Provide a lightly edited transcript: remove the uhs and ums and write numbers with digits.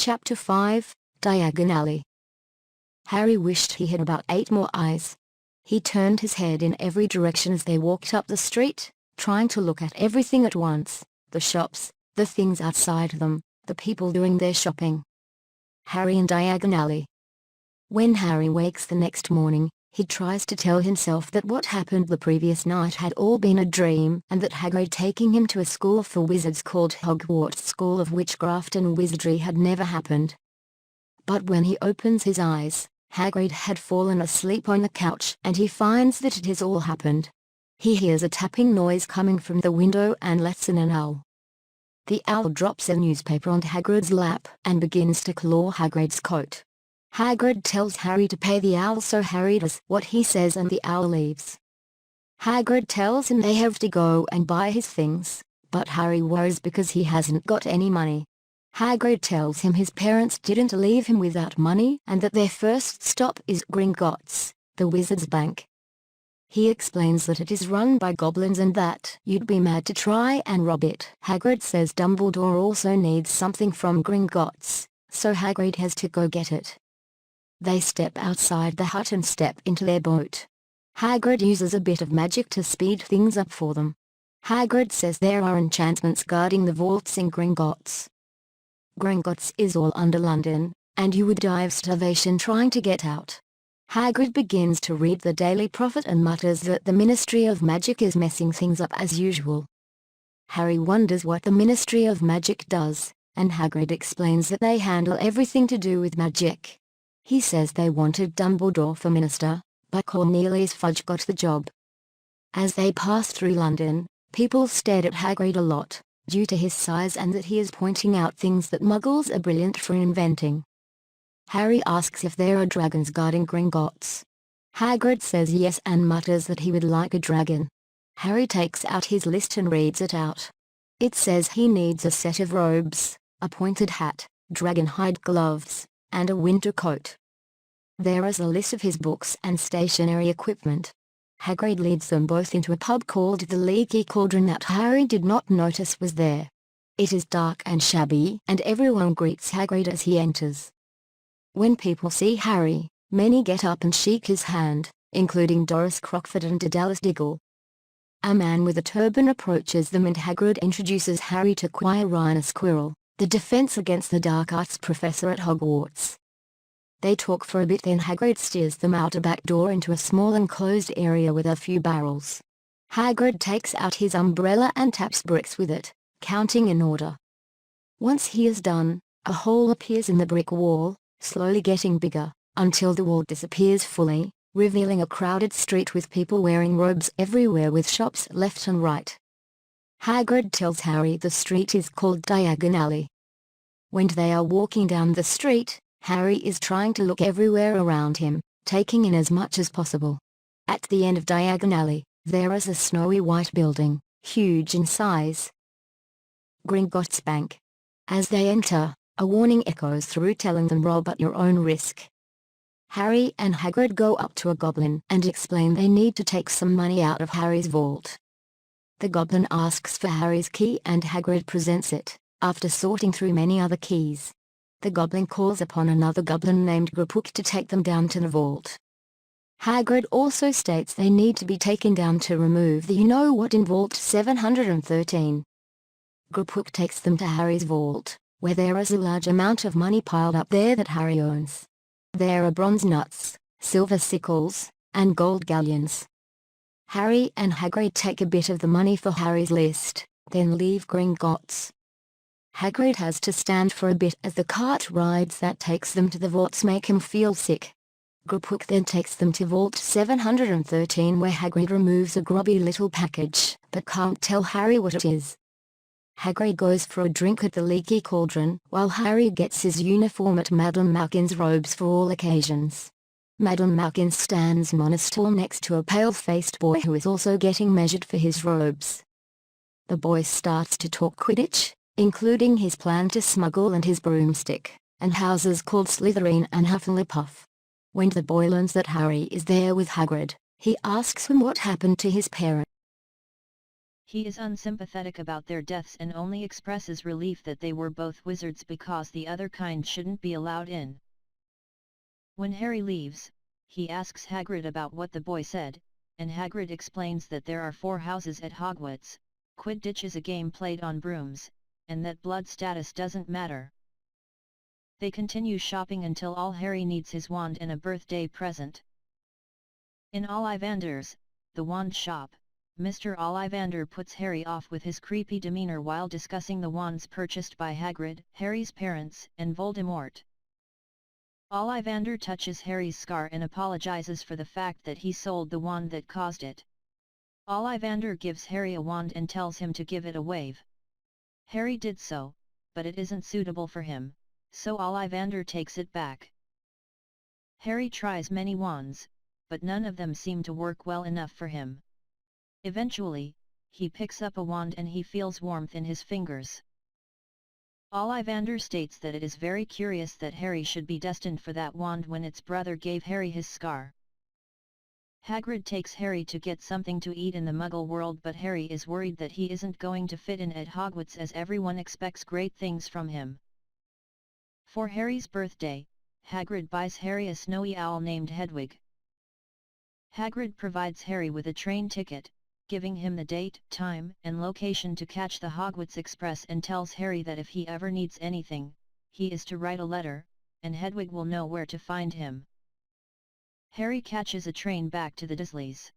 Chapter 5, Diagon Alley. Harry wished he had about 8 more eyes. He turned his head in every direction as they walked up the street, trying to look at everything at once, the shops, the things outside them, the people doing their shopping. Harry and Diagon Alley. When Harry wakes the next morning, he tries to tell himself that what happened the previous night had all been a dream and that Hagrid taking him to a school for wizards called Hogwarts School of Witchcraft and Wizardry had never happened. But when he opens his eyes, Hagrid had fallen asleep on the couch and he finds that it has all happened. He hears a tapping noise coming from the window and lets in an owl. The owl drops a newspaper onto Hagrid's lap and begins to claw Hagrid's coat. Hagrid tells Harry to pay the owl, so Harry does what he says and the owl leaves. Hagrid tells him they have to go and buy his things, but Harry worries because he hasn't got any money. Hagrid tells him his parents didn't leave him without money and that their first stop is Gringotts, the wizard's bank. He explains that it is run by goblins and that you'd be mad to try and rob it. Hagrid says Dumbledore also needs something from Gringotts, so Hagrid has to go get it. They step outside the hut and step into their boat. Hagrid uses a bit of magic to speed things up for them. Hagrid says there are enchantments guarding the vaults in Gringotts. Gringotts is all under London, and you would die of starvation trying to get out. Hagrid begins to read the Daily Prophet and mutters that the Ministry of Magic is messing things up as usual. Harry wonders what the Ministry of Magic does, and Hagrid explains that they handle everything to do with magic. He says they wanted Dumbledore for minister, but Cornelius Fudge got the job. As they pass through London, people stared at Hagrid a lot, due to his size and that he is pointing out things that Muggles are brilliant for inventing. Harry asks if there are dragons guarding Gringotts. Hagrid says yes and mutters that he would like a dragon. Harry takes out his list and reads it out. It says he needs a set of robes, a pointed hat, dragon hide gloves, and a winter coat. There is a list of his books and stationery equipment. Hagrid leads them both into a pub called the Leaky Cauldron that Harry did not notice was there. It is dark and shabby and everyone greets Hagrid as he enters. When people see Harry, many get up and shake his hand, including Doris Crockford and Daedalus Diggle. A man with a turban approaches them and Hagrid introduces Harry to Quirina Squirrel, the Defense Against the Dark Arts professor at Hogwarts. They talk for a bit, then Hagrid steers them out a back door into a small enclosed area with a few barrels. Hagrid takes out his umbrella and taps bricks with it, counting in order. Once he is done, a hole appears in the brick wall, slowly getting bigger, until the wall disappears fully, revealing a crowded street with people wearing robes everywhere with shops left and right. Hagrid tells Harry the street is called Diagon Alley. When they are walking down the street, Harry is trying to look everywhere around him, taking in as much as possible. At the end of Diagon Alley, there is a snowy white building, huge in size. Gringotts Bank. As they enter, a warning echoes through telling them rob at your own risk. Harry and Hagrid go up to a goblin and explain they need to take some money out of Harry's vault. The goblin asks for Harry's key and Hagrid presents it, after sorting through many other keys. The goblin calls upon another goblin named Griphook to take them down to the vault. Hagrid also states they need to be taken down to remove the you-know-what in Vault 713. Griphook takes them to Harry's vault, where there is a large amount of money piled up there that Harry owns. There are bronze nuts, silver sickles, and gold galleons. Harry and Hagrid take a bit of the money for Harry's list, then leave Gringotts. Hagrid has to stand for a bit as the cart rides that takes them to the vaults make him feel sick. Griphook then takes them to Vault 713 where Hagrid removes a grubby little package, but can't tell Harry what it is. Hagrid goes for a drink at the Leaky Cauldron, while Harry gets his uniform at Madame Malkin's robes for all occasions. Madame Malkin stands monostool next to a pale-faced boy who is also getting measured for his robes. The boy starts to talk Quidditch, including his plan to smuggle and his broomstick, and houses called Slytherin and Hufflepuff. When the boy learns that Harry is there with Hagrid, he asks him what happened to his parents. He is unsympathetic about their deaths and only expresses relief that they were both wizards because the other kind shouldn't be allowed in. When Harry leaves, he asks Hagrid about what the boy said, and Hagrid explains that there are 4 houses at Hogwarts, Quidditch is a game played on brooms, and that blood status doesn't matter. They continue shopping until all Harry needs his wand and a birthday present. In Ollivander's, the wand shop, Mr. Ollivander puts Harry off with his creepy demeanor while discussing the wands purchased by Hagrid, Harry's parents, and Voldemort. Ollivander touches Harry's scar and apologizes for the fact that he sold the wand that caused it. Ollivander gives Harry a wand and tells him to give it a wave. Harry did so, but it isn't suitable for him, so Ollivander takes it back. Harry tries many wands, but none of them seem to work well enough for him. Eventually, he picks up a wand and he feels warmth in his fingers. Ollivander states that it is very curious that Harry should be destined for that wand when its brother gave Harry his scar. Hagrid takes Harry to get something to eat in the Muggle world, but Harry is worried that he isn't going to fit in at Hogwarts as everyone expects great things from him. For Harry's birthday, Hagrid buys Harry a snowy owl named Hedwig. Hagrid provides Harry with a train ticket, giving him the date, time, and location to catch the Hogwarts Express, and tells Harry that if he ever needs anything, he is to write a letter, and Hedwig will know where to find him. Harry catches a train back to the Dursleys.